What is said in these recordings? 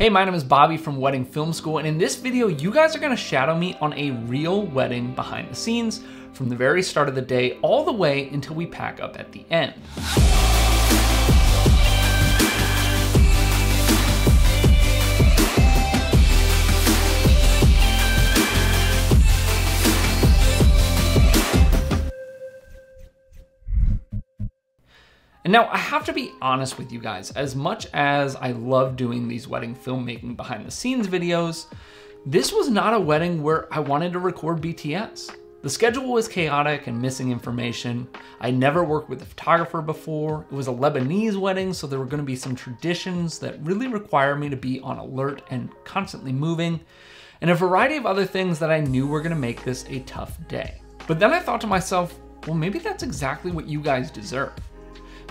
Hey, my name is Bobby from Wedding Film School, and in this video, you guys are gonna shadow me on a real wedding behind the scenes from the very start of the day all the way until we pack up at the end. And now I have to be honest with you guys, as much as I love doing these wedding filmmaking behind the scenes videos, this was not a wedding where I wanted to record BTS. The schedule was chaotic and missing information. I never worked with a photographer before. It was a Lebanese wedding, so there were gonna be some traditions that really require me to be on alert and constantly moving, and a variety of other things that I knew were gonna make this a tough day. But then I thought to myself, well, maybe that's exactly what you guys deserve.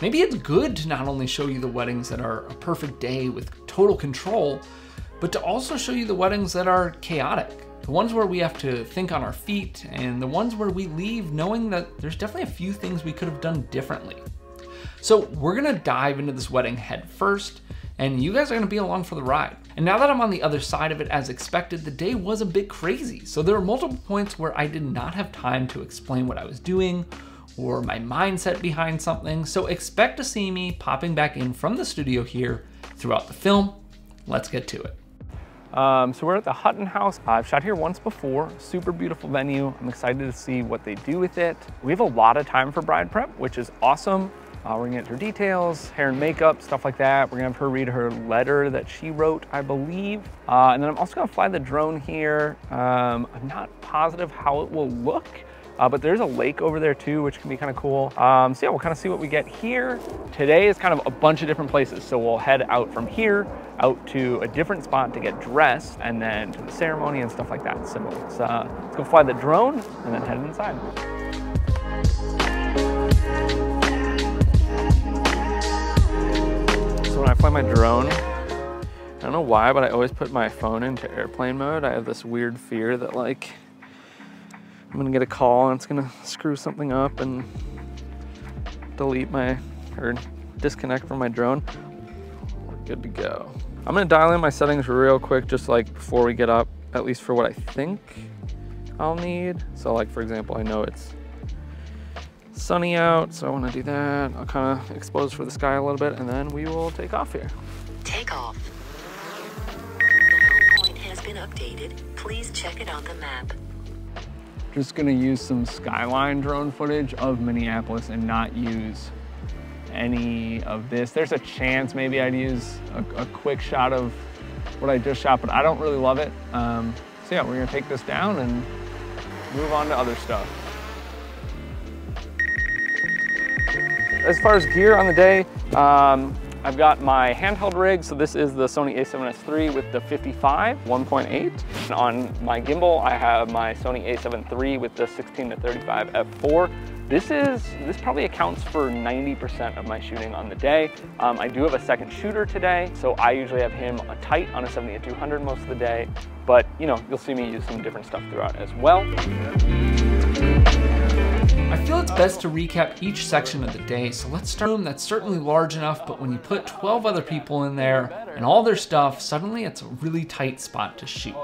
Maybe it's good to not only show you the weddings that are a perfect day with total control, but to also show you the weddings that are chaotic. The ones where we have to think on our feet, and the ones where we leave knowing that there's definitely a few things we could have done differently. So we're gonna dive into this wedding head first, and you guys are gonna be along for the ride. And now that I'm on the other side of it, as expected, the day was a bit crazy. So there were multiple points where I did not have time to explain what I was doing or my mindset behind something. So expect to see me popping back in from the studio here throughout the film. Let's get to it. So we're at the Hutton House. I've shot here once before, super beautiful venue. I'm excited to see what they do with it. We have a lot of time for bride prep, which is awesome. We're gonna get her details, hair and makeup, stuff like that. We're gonna have her read her letter that she wrote, I believe. And then I'm also gonna fly the drone here. I'm not positive how it will look, but there's a lake over there too, which can be kind of cool. So yeah, we'll kind of see what we get here. Today is kind of a bunch of different places. So we'll head out from here, out to a different spot to get dressed, and then to the ceremony and stuff like that. So let's go fly the drone and then head inside. So when I fly my drone, I don't know why, but I always put my phone into airplane mode. I have this weird fear that like, I'm gonna get a call and it's gonna screw something up and delete or disconnect from my drone. We're good to go. I'm gonna dial in my settings real quick, just like before we get up, at least for what I think I'll need. So like, for example, I know it's sunny out, so I wanna do that. I'll kind of expose for the sky a little bit, and then we will take off here. Take off. The home point has been updated. Please check it on the map. Just gonna use some skyline drone footage of Minneapolis and not use any of this. There's a chance maybe I'd use a quick shot of what I just shot, but I don't really love it. So yeah, we're gonna take this down and move on to other stuff. As far as gear on the day, I've got my handheld rig. So this is the Sony a7S III with the 55 1.8. And on my gimbal, I have my Sony a7 III with the 16-35 f4. This probably accounts for 90% of my shooting on the day. I do have a second shooter today, so I usually have him tight on a 70-200 most of the day. But you know, you'll see me use some different stuff throughout as well. I feel it's best to recap each section of the day, so let's start with a room that's certainly large enough, but when you put 12 other people in there and all their stuff, suddenly it's a really tight spot to shoot.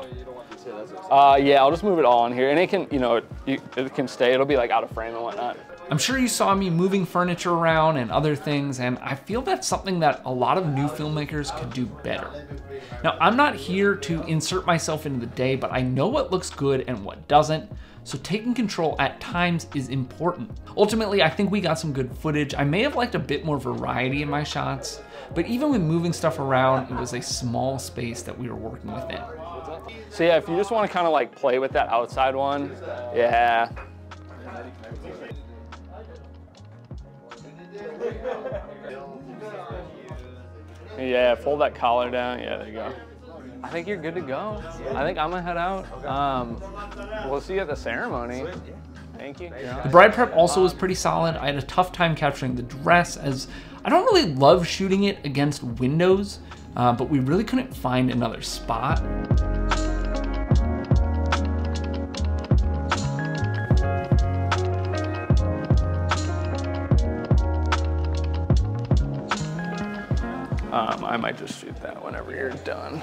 Yeah, I'll just move it all in here, and it can, you know, it can stay. It'll be like out of frame and whatnot. I'm sure you saw me moving furniture around and other things, and I feel that's something that a lot of new filmmakers could do better. Now, I'm not here to insert myself into the day, but I know what looks good and what doesn't, so taking control at times is important. Ultimately, I think we got some good footage. I may have liked a bit more variety in my shots, but even with moving stuff around, it was a small space that we were working within. So yeah, if you just want to kind of like play with that outside one, yeah. Yeah, fold that collar down. Yeah, there you go. I think you're good to go. I think I'm gonna head out. We'll see you at the ceremony. Thank you. The bride prep also was pretty solid. I had a tough time capturing the dress, as I don't really love shooting it against windows, but we really couldn't find another spot. I might just shoot that whenever you're done.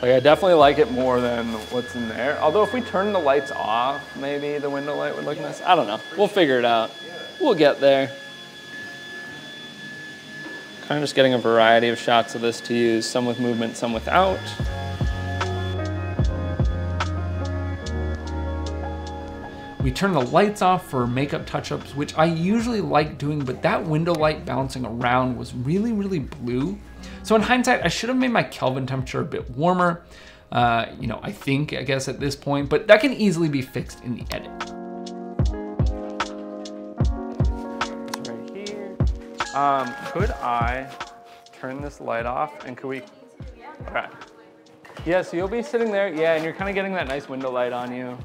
Like, I definitely like it more than what's in there. Although if we turn the lights off, maybe the window light would look nice. I don't know. We'll figure it out. We'll get there. Kind of just getting a variety of shots of this to use, some with movement, some without. We turn the lights off for makeup touch-ups, which I usually like doing, but that window light bouncing around was really, really blue. So in hindsight, I should have made my Kelvin temperature a bit warmer, you know, I guess at this point, but that can easily be fixed in the edit. Right here. Could I turn this light off and could we, okay. Yeah, so you'll be sitting there, yeah, and you're kind of getting that nice window light on you.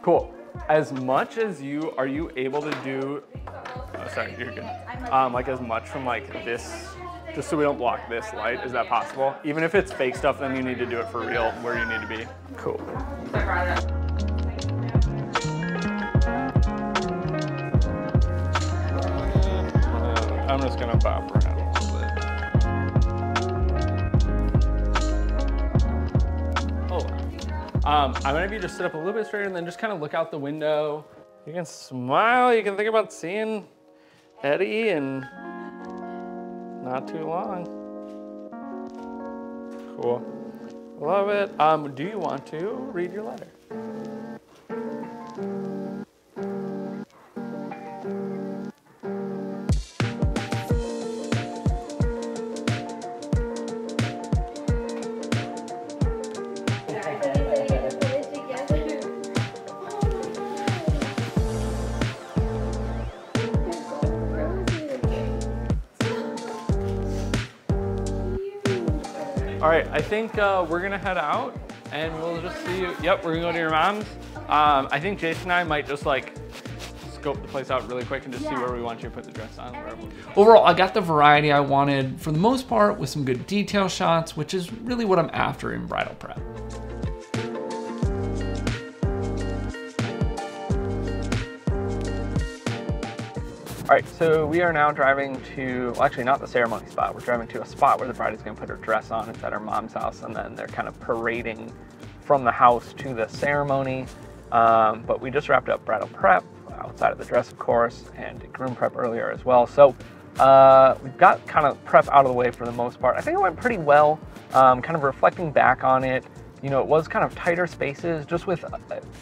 Cool. As much as are you able to do, oh, sorry, you're good. Like as much from like this, just so we don't block this light, is that possible? Even if it's fake stuff, then you need to do it for real where you need to be. Cool. I'm just gonna bop around a little bit. I'm gonna have you just sit up a little bit straighter and then just kind of look out the window. You can smile, you can think about seeing Eddie in not too long. Cool, love it. Do you want to read your letter? All right, I think we're gonna head out and we'll just see you. Yep, we're gonna go to your mom's. I think Jason and I might just like scope the place out really quick and just see where we want you to put the dress on. Overall, I got the variety I wanted for the most part with some good detail shots, which is really what I'm after in bridal prep. All right, so we are now driving to, well, actually not the ceremony spot. We're driving to a spot where the bride is gonna put her dress on. It's at her mom's house, and then they're kind of parading from the house to the ceremony. But we just wrapped up bridal prep, outside of the dress, of course, and groom prep earlier as well. So we've got kind of prep out of the way for the most part. I think it went pretty well. Kind of reflecting back on it, you know, it was kind of tighter spaces, just with,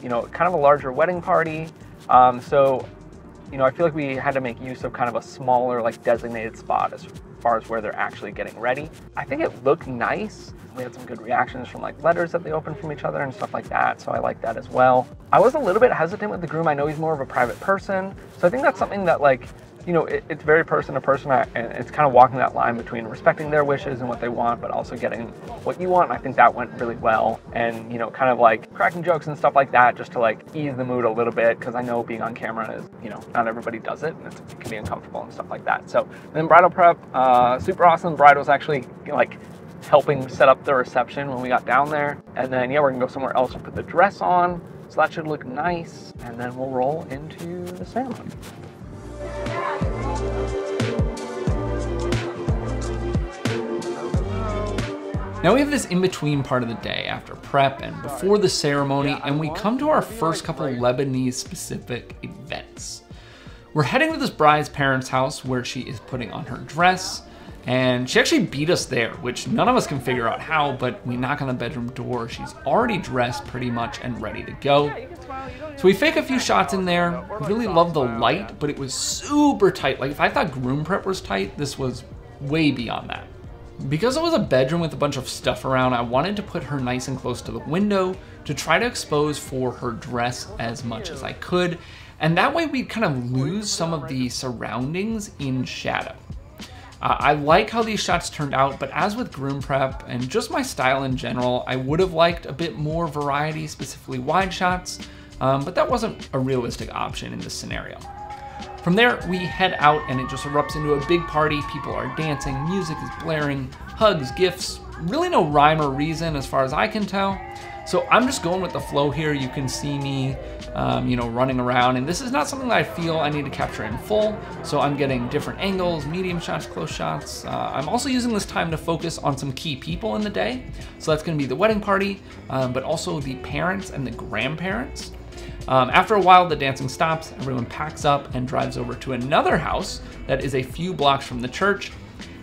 you know, kind of a larger wedding party. So, you know, I feel like we had to make use of kind of a smaller, like designated spot as far as where they're actually getting ready. I think it looked nice. We had some good reactions from like letters that they opened from each other and stuff like that, so I like that as well. I was a little bit hesitant with the groom. I know he's more of a private person, so I think that's something that, like, you know, it's very person to person, and it's kind of walking that line between respecting their wishes and what they want, but also getting what you want. And I think that went really well. And, you know, kind of like cracking jokes and stuff like that, just to like ease the mood a little bit, because I know being on camera is, you know, not everybody does it, and it can be uncomfortable and stuff like that. So, and then bridal prep, super awesome. Bride was actually like helping set up the reception when we got down there. And then, yeah, we're gonna go somewhere else and put the dress on. So that should look nice. And then we'll roll into the ceremony. Now we have this in-between part of the day after prep and before the ceremony, and we come to our first couple Lebanese specific events. We're heading to this bride's parents' house where she is putting on her dress, and she actually beat us there, which none of us can figure out how, but we knock on the bedroom door. She's already dressed pretty much and ready to go. So we fake a few shots in there. We really love the light, but it was super tight. Like, if I thought groom prep was tight, this was way beyond that. Because it was a bedroom with a bunch of stuff around, I wanted to put her nice and close to the window to try to expose for her dress as much as I could. And that way we'd kind of lose some of the surroundings in shadow. I like how these shots turned out, but as with groom prep and just my style in general, I would have liked a bit more variety, specifically wide shots, but that wasn't a realistic option in this scenario. From there, we head out and it just erupts into a big party. People are dancing, music is blaring, hugs, gifts, really no rhyme or reason as far as I can tell. So I'm just going with the flow here. You can see me, you know, running around, and this is not something that I feel I need to capture in full. So I'm getting different angles, medium shots, close shots. I'm also using this time to focus on some key people in the day. So that's gonna be the wedding party, but also the parents and the grandparents. After a while, the dancing stops, everyone packs up and drives over to another house that is a few blocks from the church.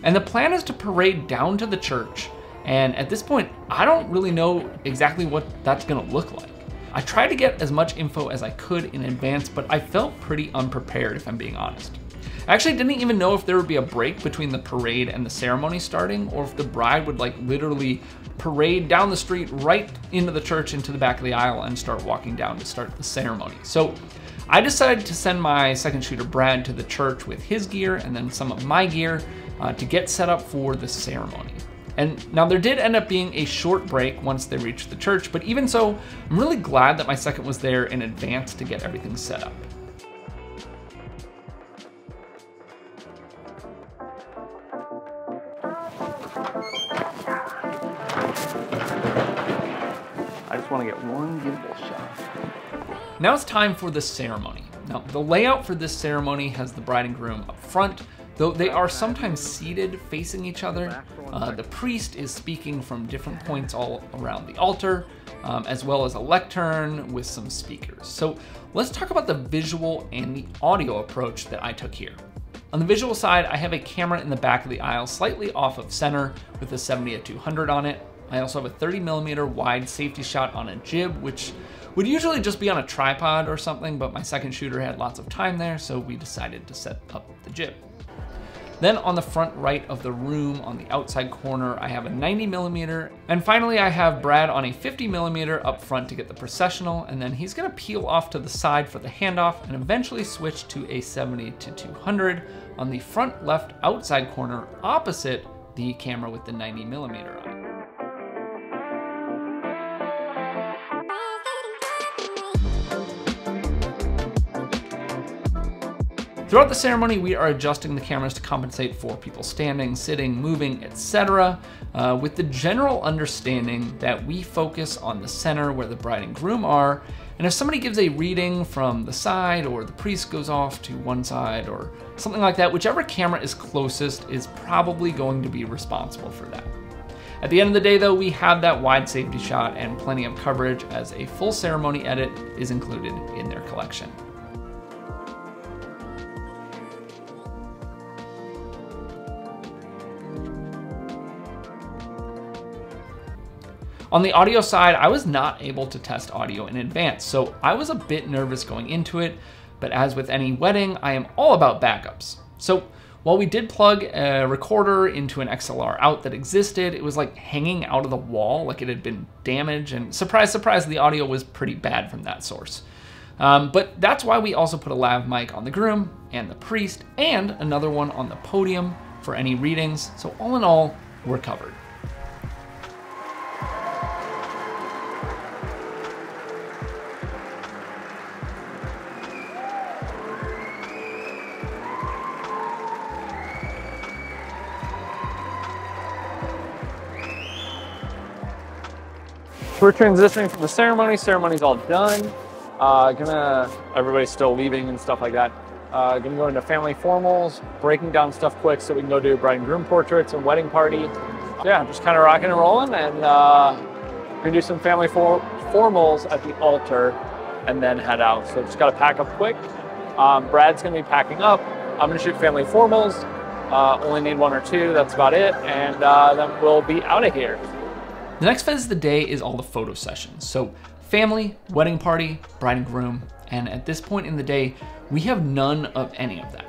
And the plan is to parade down to the church. And at this point, I don't really know exactly what that's gonna look like. I tried to get as much info as I could in advance, but I felt pretty unprepared, if I'm being honest. I actually didn't even know if there would be a break between the parade and the ceremony starting, or if the bride would like literally parade down the street right into the church, into the back of the aisle, and start walking down to start the ceremony. So I decided to send my second shooter Brad to the church with his gear and then some of my gear to get set up for the ceremony. And now there did end up being a short break once they reached the church, but even so, I'm really glad that my second was there in advance to get everything set up. I just want to get one beautiful shot. Now it's time for the ceremony. Now, the layout for this ceremony has the bride and groom up front, though they are sometimes seated facing each other. The priest is speaking from different points all around the altar, as well as a lectern with some speakers. So let's talk about the visual and the audio approach that I took here. On the visual side, I have a camera in the back of the aisle, slightly off of center with a 70-200 on it. I also have a 30mm wide safety shot on a jib, which would usually just be on a tripod or something, but my second shooter had lots of time there, so we decided to set up the jib. Then on the front right of the room, on the outside corner, I have a 90mm. And finally, I have Brad on a 50mm up front to get the processional, and then he's gonna peel off to the side for the handoff and eventually switch to a 70-200 on the front left outside corner opposite the camera with the 90mm on it. Throughout the ceremony, we are adjusting the cameras to compensate for people standing, sitting, moving, etc., with the general understanding that we focus on the center where the bride and groom are, and if somebody gives a reading from the side, or the priest goes off to one side, or something like that, whichever camera is closest is probably going to be responsible for that. At the end of the day though, we have that wide safety shot and plenty of coverage, as a full ceremony edit is included in their collection. On the audio side, I was not able to test audio in advance, so I was a bit nervous going into it, but as with any wedding, I am all about backups. So while we did plug a recorder into an XLR out that existed, it was like hanging out of the wall, like it had been damaged, and surprise, surprise, the audio was pretty bad from that source. But that's why we also put a lav mic on the groom and the priest, and another one on the podium for any readings, so all in all, we're covered. We're transitioning from the ceremony. Ceremony's all done. Everybody's still leaving and stuff like that. Gonna go into family formals, breaking down stuff quick so we can go do bride and groom portraits and wedding party. Yeah, just kind of rocking and rolling, and we're gonna do some family formals at the altar and then head out. So just gotta pack up quick. Brad's gonna be packing up. I'm gonna shoot family formals. Only need one or two, that's about it. And then we'll be out of here. The next phase of the day is all the photo sessions. So family, wedding party, bride and groom, and at this point in the day, we have none of any of that.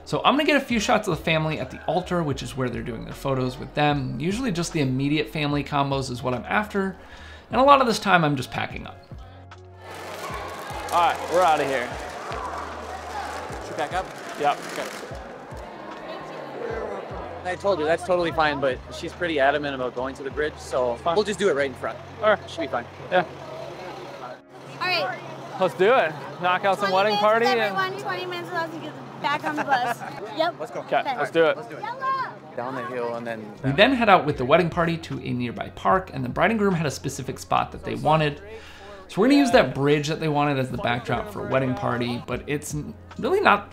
So I'm gonna get a few shots of the family at the altar, which is where they're doing their photos with them. Usually just the immediate family combos is what I'm after, and a lot of this time I'm just packing up. All right, we're out of here. Should we back up? Yep. Okay. I told you, that's totally fine, but she's pretty adamant about going to the bridge, so Fine. we'll just do it right in front. All right. Should be fine. Yeah. All right. Let's do it. Knock out some wedding party and. Everyone, 20 minutes until you get back on the bus. Yep. Let's go. Okay, let's do it. Let's do it. Yellow. down the hill and then. We then head out with the wedding party to a nearby park, and the bride and groom had a specific spot that they wanted. So we're gonna use that bridge that they wanted as the backdrop for a wedding party, but it's really not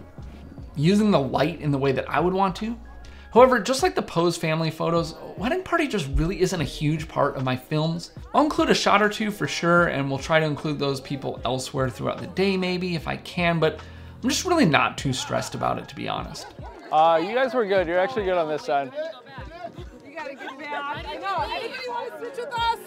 using the light in the way that I would want to. However, just like the pose family photos, wedding party just really isn't a huge part of my films. I'll include a shot or two for sure, and we'll try to include those people elsewhere throughout the day maybe if I can, but I'm just really not too stressed about it, to be honest. You guys were good. You're actually good on this side. You gotta get back. I know. Anybody want to switch with us?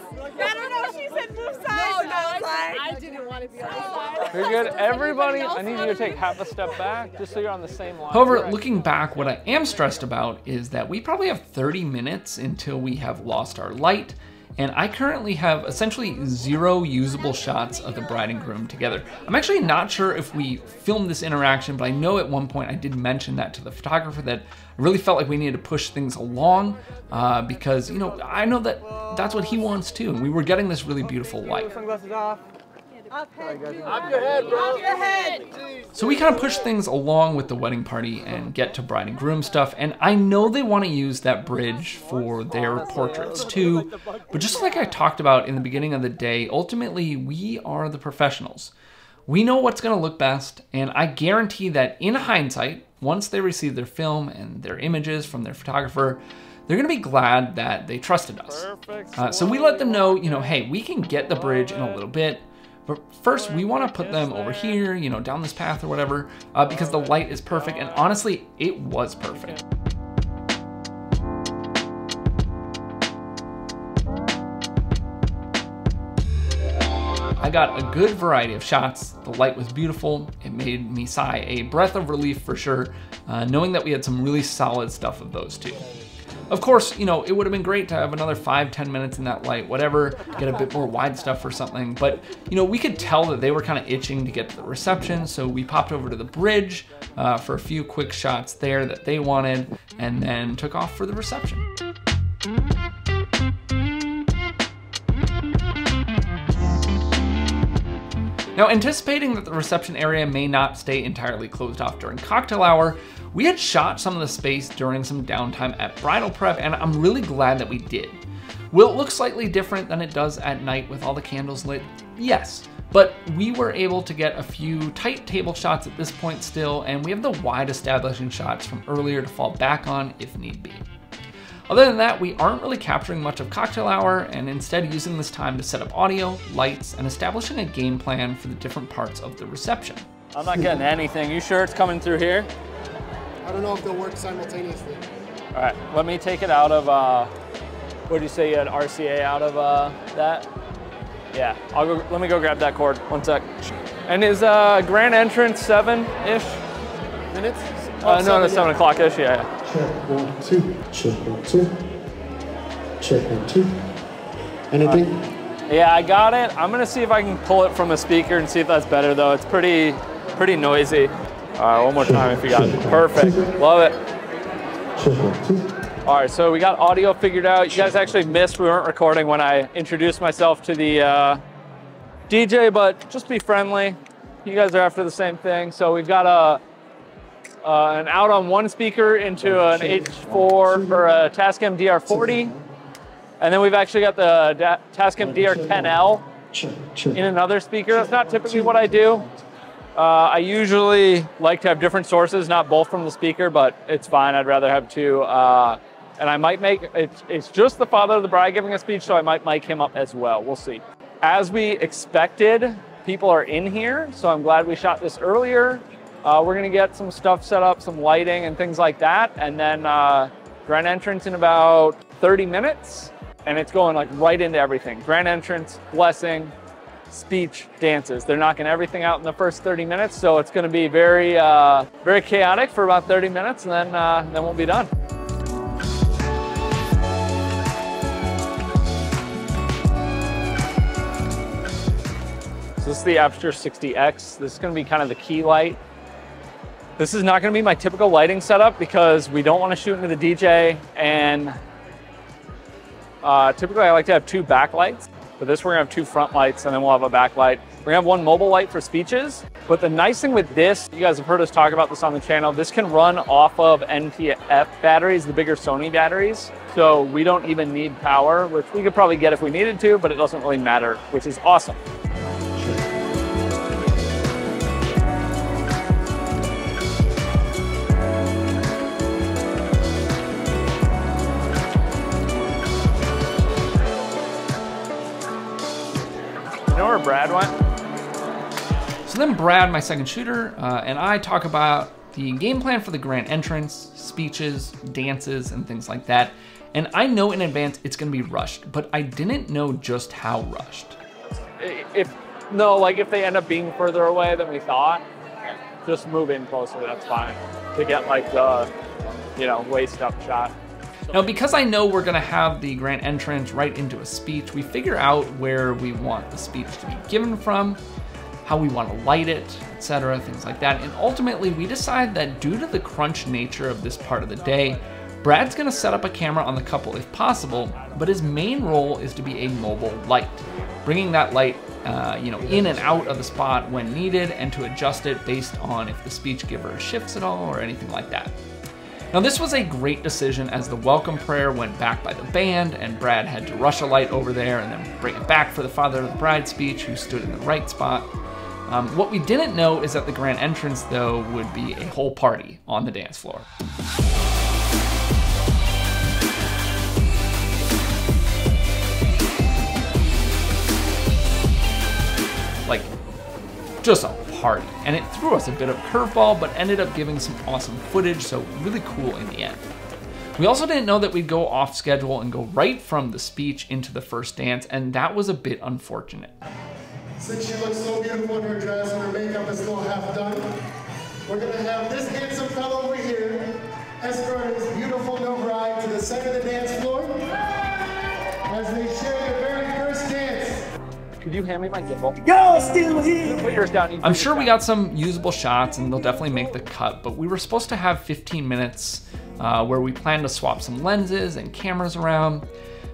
I don't know. She said move sides. No, I didn't want to be on the side. You're good. Everybody, I need you to take half a step back just so you're on the same line. However, looking back, what I am stressed about is that we probably have 30 minutes until we have lost our light, and I currently have essentially 0 usable shots of the bride and groom together. I'm actually not sure if we filmed this interaction, but I know at one point I did mention that to the photographer that I really felt like we needed to push things along because, you know, I know that that's what he wants too, and we were getting this really beautiful light. Sunglasses off. Up your head, bro. Up your head. So we kind of push things along with the wedding party and get to bride and groom stuff, and I know they want to use that bridge for their portraits too, but just like I talked about in the beginning of the day, ultimately we are the professionals. We know what's going to look best, and I guarantee that in hindsight, once they receive their film and their images from their photographer, they're gonna be glad that they trusted us. So we let them know, you know, hey, we can get the bridge in a little bit, but first we wanna put them over here, you know, down this path or whatever, because the light is perfect, and honestly, it was perfect. I got a good variety of shots. The light was beautiful. It made me sigh a breath of relief for sure, knowing that we had some really solid stuff of those too. Of course, you know, it would have been great to have another 5-10 minutes in that light, whatever, get a bit more wide stuff or something. But, you know, we could tell that they were kind of itching to get to the reception. So we popped over to the bridge for a few quick shots there that they wanted, and then took off for the reception. Now, anticipating that the reception area may not stay entirely closed off during cocktail hour, we had shot some of the space during some downtime at bridal prep, and I'm really glad that we did. Will it look slightly different than it does at night with all the candles lit? Yes, but we were able to get a few tight table shots at this point still, and we have the wide establishing shots from earlier to fall back on if need be. Other than that, we aren't really capturing much of cocktail hour, and instead using this time to set up audio, lights, and establishing a game plan for the different parts of the reception. I'm not getting anything. You sure it's coming through here? I don't know if they'll work simultaneously. All right, let me take it out of, what did you say you had RCA out of that? Yeah, let me go grab that cord, 1 sec. And is grand entrance 7-ish? Minutes? No, 7 o'clock-ish, yeah. Check 1, 2. Check 1, 2. Check 1, 2. Anything? Yeah, I got it. I'm gonna see if I can pull it from a speaker and see if that's better though. It's pretty noisy. All right, one more time if you got it. Perfect, love it. Check 1, 2. All right, so we got audio figured out. You guys actually missed, we weren't recording when I introduced myself to the DJ, but just be friendly. You guys are after the same thing. So we've got an out on one speaker into an H4 or a Tascam DR40. And then we've actually got the Tascam DR10L in another speaker. That's not typically what I do. I usually like to have different sources, not both from the speaker, but it's fine. I'd rather have two. And I might it's just the father of the bride giving a speech, so I might mic him up as well. We'll see. As we expected, people are in here, so I'm glad we shot this earlier. We're gonna get some stuff set up, some lighting and things like that, and then grand entrance in about 30 minutes, and it's going like right into everything. Grand entrance, blessing, speech, dances. They're knocking everything out in the first 30 minutes, so it's gonna be very, very chaotic for about 30 minutes, and then we'll be done. So this is the Aputure 60X. This is gonna be kind of the key light. This is not gonna be my typical lighting setup because we don't wanna shoot into the DJ, and typically I like to have two backlights. But this, we're gonna have 2 front lights and then we'll have a back light. We're gonna have 1 mobile light for speeches. But the nice thing with this, you guys have heard us talk about this on the channel, this can run off of NTF batteries, the bigger Sony batteries. So we don't even need power, which we could probably get if we needed to, but it doesn't really matter, which is awesome. You know where Brad went? So then Brad, my second shooter, and I talk about the game plan for the grand entrance, speeches, dances, and things like that. And I know in advance it's gonna be rushed, but I didn't know just how rushed. If they end up being further away than we thought, just move in closer, that's fine. To get like the, waist up shot. Now, because I know we're gonna have the grand entrance right into a speech, we figure out where we want the speech to be given from, how we want to light it, etc., things like that. And ultimately, we decide that due to the crunch nature of this part of the day, Brad's gonna set up a camera on the couple if possible, but his main role is to be a mobile light, bringing that light in and out of the spot when needed and to adjust it based on if the speech giver shifts at all or anything like that. Now, this was a great decision as the welcome prayer went back by the band and Brad had to rush a light over there and then bring it back for the father of the bride speech who stood in the right spot. What we didn't know is that the grand entrance, though, would be a whole party on the dance floor. Like, just a party. And it threw us a bit of a curveball, but ended up giving some awesome footage, so really cool in the end. We also didn't know that we'd go off schedule and go right from the speech into the first dance, and that was a bit unfortunate. Since she looks so beautiful in her dress and her makeup is still half done, we're gonna have this handsome fellow over here escort his beautiful new bride to the center of the dance floor as they share their very first dance. Could you hand me my gimbal? Y'all still here? Put yours down. I'm sure we got some usable shots and they'll definitely make the cut, but we were supposed to have 15 minutes where we planned to swap some lenses and cameras around.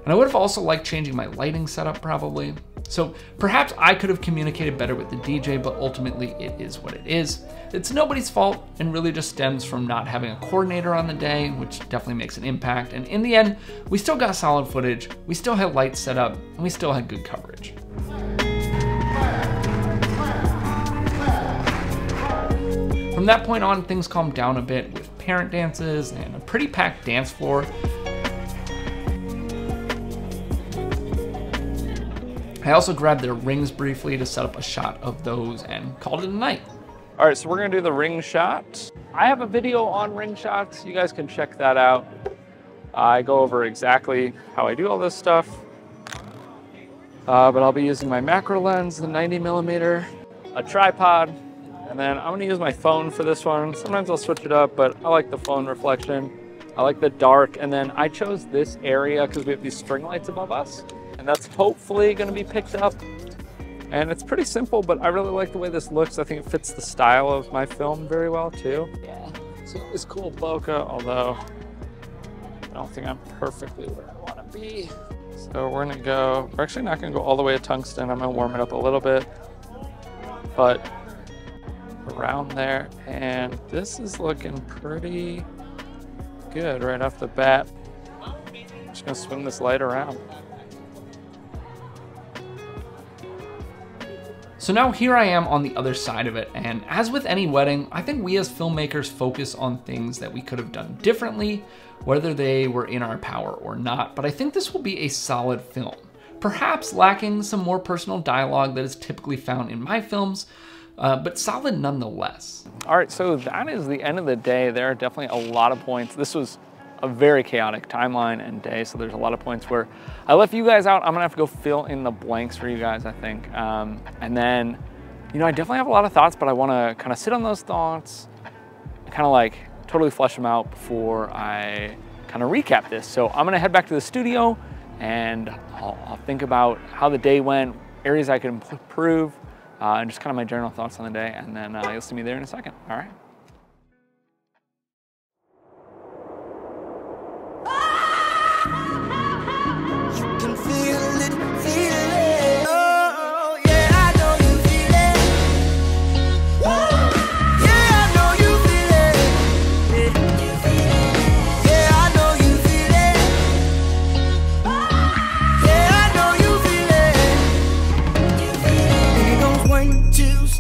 And I would have also liked changing my lighting setup probably. So perhaps I could have communicated better with the DJ, but ultimately it is what it is. It's nobody's fault and really just stems from not having a coordinator on the day, which definitely makes an impact. And in the end, we still got solid footage, we still had lights set up, and we still had good coverage. From that point on, things calmed down a bit with parent dances and a pretty packed dance floor. I also grabbed their rings briefly to set up a shot of those and called it a night. All right, so we're gonna do the ring shot. I have a video on ring shots. You guys can check that out. I go over exactly how I do all this stuff. But I'll be using my macro lens, the 90mm, a tripod, and then I'm gonna use my phone for this one. Sometimes I'll switch it up, but I like the phone reflection. I like the dark, and then I chose this area because we have these string lights above us, and that's hopefully gonna be picked up. And it's pretty simple, but I really like the way this looks. I think it fits the style of my film very well too. Yeah, so it's cool bokeh, although I don't think I'm perfectly where I wanna be. So we're actually not gonna go all the way to tungsten. I'm gonna warm it up a little bit, but around there. And this is looking pretty good right off the bat. I'm just gonna swing this light around. So now here I am on the other side of it, and as with any wedding, I think we as filmmakers focus on things that we could have done differently, whether they were in our power or not, but I think this will be a solid film. Perhaps lacking some more personal dialogue that is typically found in my films, but solid nonetheless. All right, so that is the end of the day. There are definitely a lot of points. This was a very chaotic timeline and day, so there's a lot of points where I left you guys out. I'm gonna have to go fill in the blanks for you guys, I think. And then, I definitely have a lot of thoughts, but I wanna kind of sit on those thoughts, kind of like totally flesh them out before I kind of recap this. So I'm gonna head back to the studio and I'll think about how the day went, areas I could improve, and just kind of my general thoughts on the day, and then you'll see me there in a second, all right? You can feel it,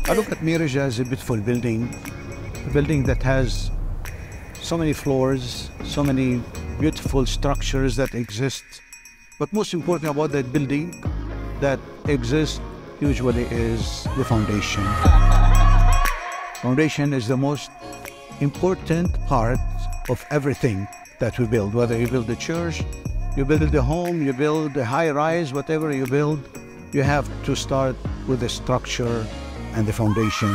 I look at Miraj as a beautiful building, a building that has so many floors, so many beautiful structures that exist. But most important about that building that exists usually is the foundation. Foundation is the most important part of everything that we build. Whether you build a church, you build a home, you build a high-rise, whatever you build, you have to start with the structure and the foundation.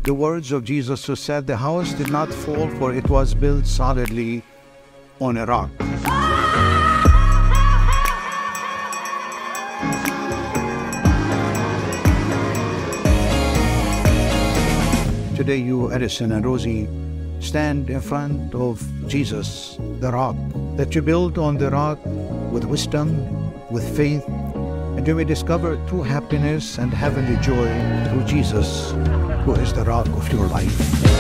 The words of Jesus who said, "The house did not fall, for it was built solidly on a rock." Today you, Edison and Rosie, stand in front of Jesus, the rock, that you build on the rock with wisdom, with faith, and you may discover true happiness and heavenly joy through Jesus, who is the rock of your life.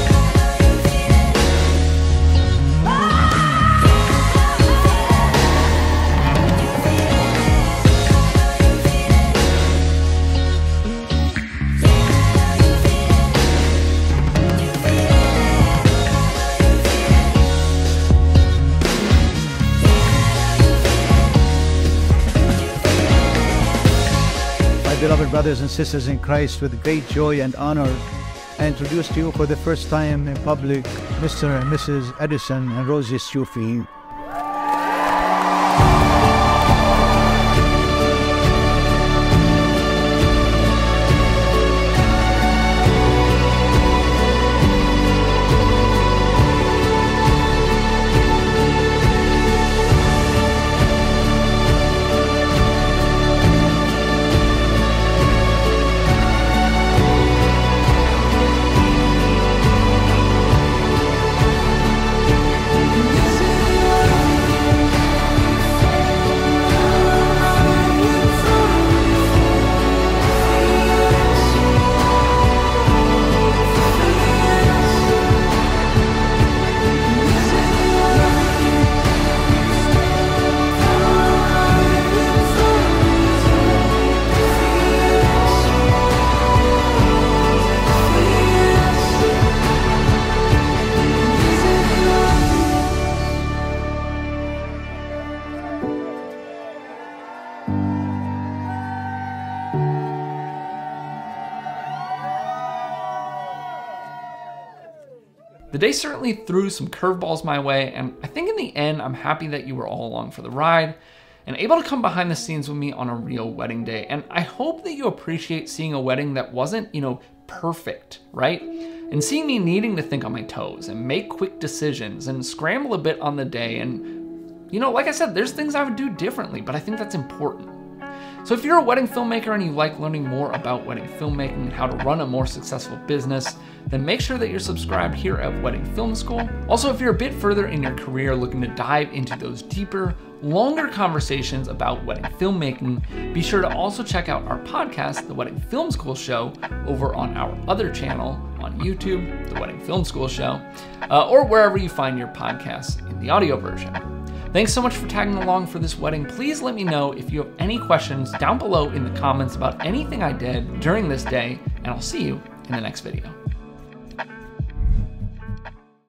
Beloved brothers and sisters in Christ, with great joy and honor, I introduce to you for the first time in public Mr. and Mrs. Edison and Rosie Ciuffi. The day certainly threw some curveballs my way, and I think in the end, I'm happy that you were all along for the ride and able to come behind the scenes with me on a real wedding day. And I hope that you appreciate seeing a wedding that wasn't, perfect, right? And seeing me needing to think on my toes and make quick decisions and scramble a bit on the day. And, like I said, there's things I would do differently, but I think that's important. So if you're a wedding filmmaker and you like learning more about wedding filmmaking and how to run a more successful business, then make sure that you're subscribed here at Wedding Film School. Also, if you're a bit further in your career looking to dive into those deeper, longer conversations about wedding filmmaking, be sure to also check out our podcast, The Wedding Film School Show, over on our other channel on YouTube, The Wedding Film School Show, or wherever you find your podcasts in the audio version. Thanks so much for tagging along for this wedding. Please let me know if you have any questions down below in the comments about anything I did during this day, and I'll see you in the next video.